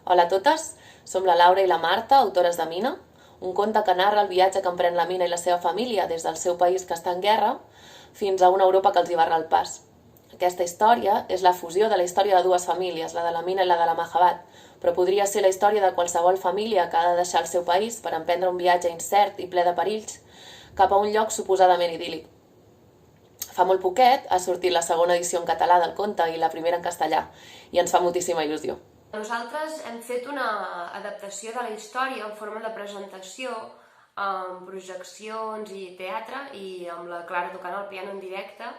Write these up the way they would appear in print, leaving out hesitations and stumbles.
Hola a totes, som la Laura i la Marta, autores de Mina, un conte que narra el viatge que emprèn la Mina i la seva família des del seu país que està en guerra fins a una Europa que els hi barra el pas. Aquesta història és la fusió de la història de dues famílies, la de la Mina i la de la Mahabat, però podria ser la història de qualsevol família que ha de deixar el seu país per emprendre un viatge incert i ple de perills cap a un lloc suposadament idíl·lic. Fa molt poquet ha sortit la segona edició en català del conte i la primera en castellà, i ens fa moltíssima il·lusió. Nosaltres hem fet una adaptació de la història en forma de presentació, amb projeccions i teatre i amb la Clara tocant el piano en directe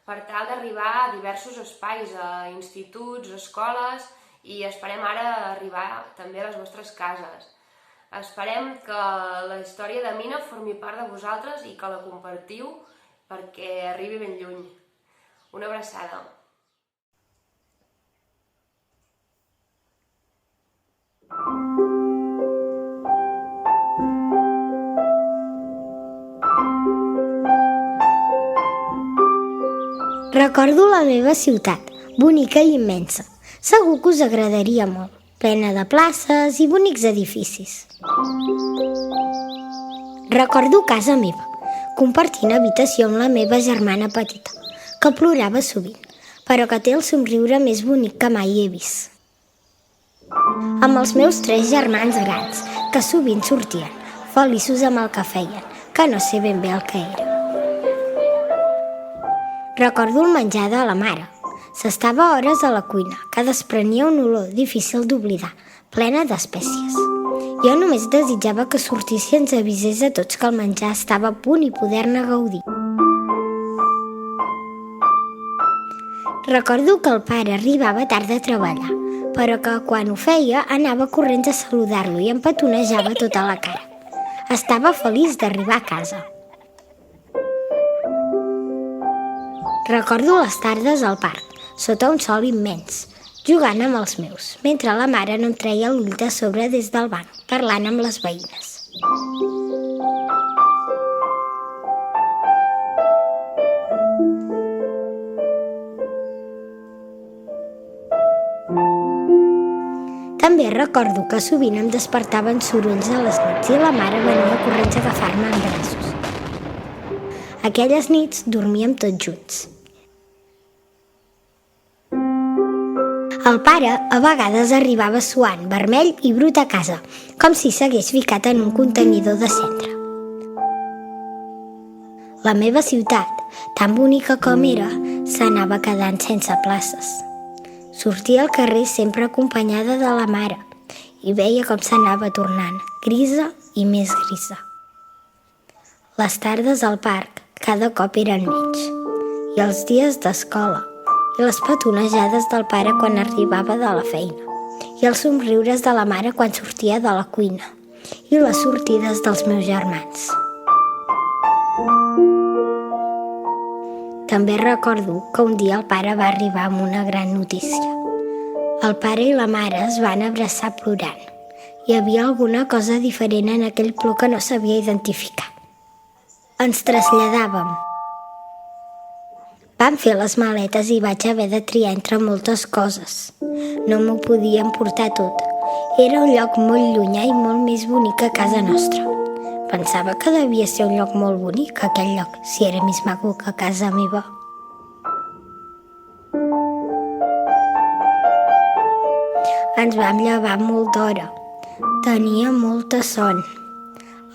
per tal d'arribar a diversos espais, a instituts, escoles i esperem ara arribar també a les vostres cases. Esperem que la història de Mina formi part de vosaltres i que la compartiu perquè arribi ben lluny. Una abraçada. Recordo la meva ciutat, bonica i immensa. Segur que us agradaria molt, plena de places i bonics edificis. Recordo casa meva, compartint habitació amb la meva germana petita, que plorava sovint, però que té el somriure més bonic que mai he vist. Amb els meus 3 germans grans, que sovint sortien, feliços amb el que feien, que no sé ben bé el que era. Recordo el menjar de la mare. S'estava hores a la cuina, que desprenia una olor difícil d'oblidar, plena d'espècies. Jo només desitjava que sortís i ens avisés a tots que el menjar estava a punt i poder-ne gaudir. Recordo que el pare arribava tard de treballar, però que quan ho feia anava corrents a saludar-lo i em petonejava tota la cara. Estava feliç d'arribar a casa. Recordo les tardes al parc, sota un sol immens, jugant amb els meus, mentre la mare no em treia l'ull de sobre des del banc, parlant amb les veïnes. També recordo que sovint em despertaven sorolls a les nits i la mare venia corrents a agafar-me en braços. Aquelles nits dormíem tots junts. El pare a vegades arribava suant, vermell i brut a casa, com si s'hagués ficat en un contenidor de cendra. La meva ciutat, tan bonica com era, s'anava quedant sense places. Sortia al carrer sempre acompanyada de la mare i veia com s'anava tornant, grisa i més grisa. Les tardes al parc cada cop eren menys, i els dies d'escola, i les petonejades del pare quan arribava de la feina, i els somriures de la mare quan sortia de la cuina, i les sortides dels meus germans. També recordo que un dia el pare va arribar amb una gran notícia. El pare i la mare es van abraçar plorant. Hi havia alguna cosa diferent en aquell plor que no sabia identificar. Ens traslladàvem. Vam fer les maletes i vaig haver de triar entre moltes coses. No m'ho podia emportar tot. Era un lloc molt llunyà i molt més bonic que casa nostra. Pensava que devia ser un lloc molt bonic, aquell lloc, si era més maco que casa meva. Ens vam llevar molt d'hora. Tenia molta son.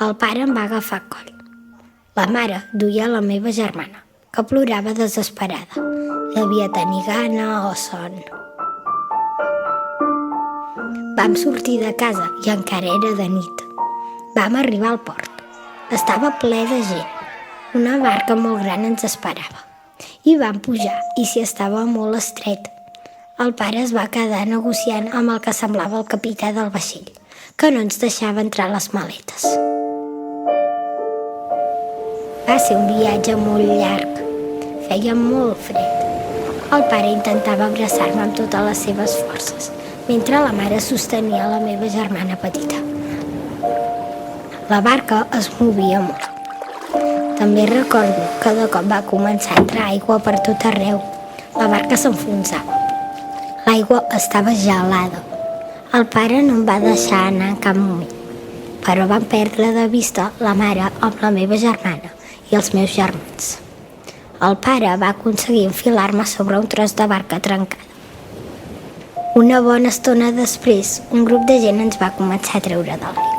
El pare em va agafar a coll. La mare duia la meva germana, que plorava desesperada. Devia tenir gana o son. Vam sortir de casa i encara era de nit. Vam arribar al port. Estava ple de gent. Una barca molt gran ens esperava. I vam pujar, i s'hi estava molt estret. El pare es va quedar negociant amb el que semblava el capità del vaixell, que no ens deixava entrar les maletes. Va ser un viatge molt llarg. Feia molt fred. El pare intentava abraçar-me amb totes les seves forces, mentre la mare sostenia la meva germana petita. La barca es movia molt. També recordo que de cop va començar a entrar aigua per tot arreu. La barca s'enfonsava. L'aigua estava gelada. El pare no em va deixar anar en cap moment, però vam perdre de vista la mare amb la meva germana i els meus germans. El pare va aconseguir enfilar-me sobre un tros de barca trencada. Una bona estona després, un grup de gent ens va començar a treure de l'aigua.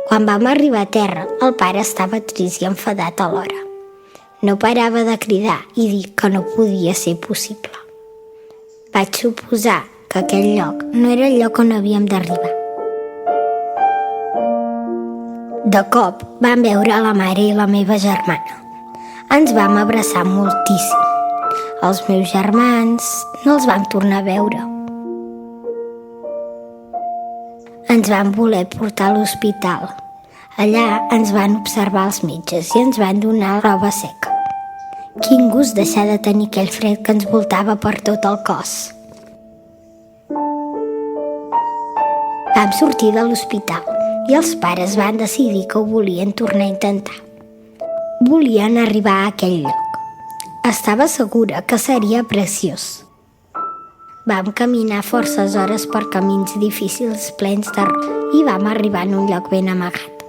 Quan vam arribar a terra, el pare estava trist i enfadat alhora. No parava de cridar i dir que no podia ser possible. Vaig suposar que aquell lloc no era el lloc on havíem d'arribar. De cop vam veure la mare i la meva germana. Ens vam abraçar moltíssim. Els meus germans no els vam tornar a veure. Ens van voler portar a l'hospital. Allà ens van observar els metges i ens van donar roba seca. Quin gust deixar de tenir aquell fred que ens voltava per tot el cos. Vam sortir de l'hospital i els pares van decidir que ho volien tornar a intentar. Volien arribar a aquell lloc. Estava segura que seria preciós. Vam caminar forces hores per camins difícils plens de roca i vam arribar en un lloc ben amagat,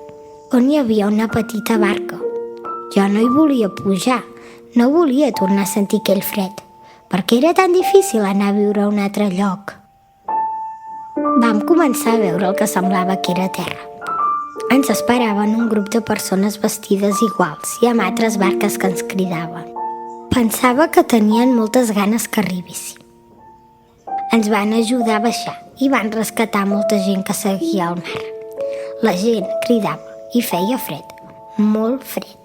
on hi havia una petita barca. Jo no hi volia pujar, no volia tornar a sentir aquell fred, perquè era tan difícil anar a viure a un altre lloc. Vam començar a veure el que semblava que era terra. Ens esperaven un grup de persones vestides iguals i amb altres barques que ens cridaven. Pensava que tenien moltes ganes que arribéssim. Ens van ajudar a baixar i van rescatar molta gent que seguia al mar. La gent cridava i feia fred, molt fred.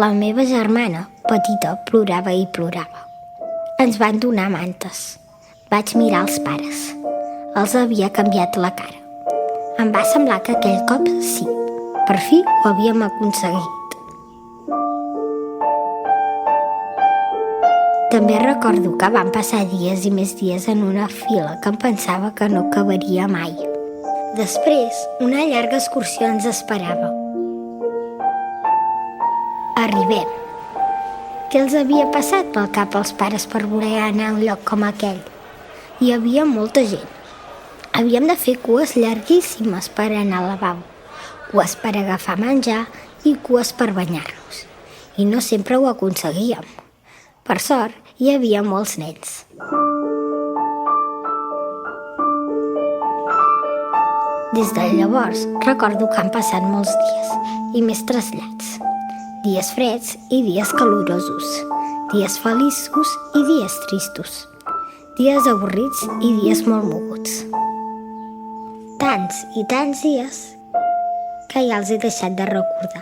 La meva germana, petita, plorava i plorava. Ens van donar mantes. Vaig mirar els pares. Els havia canviat la cara. Em va semblar que aquell cop sí. Per fi ho havíem aconseguit. També recordo que vam passar dies i més dies en una fila que em pensava que no acabaria mai. Després, una llarga excursió ens esperava. Arribem. Què els havia passat pel cap als pares per voler anar a un lloc com aquell? Hi havia molta gent. Havíem de fer cues llarguíssimes per anar al lavabo, cues per agafar menjar i cues per banyar-nos. I no sempre ho aconseguíem. Per sort, hi havia molts nens. Des de llavors, recordo que han passat molts dies i més trasllats. Dies freds i dies calorosos, dies feliços i dies tristos, dies avorrits i dies molt moguts. Tants i tants dies que ja els he deixat de recordar.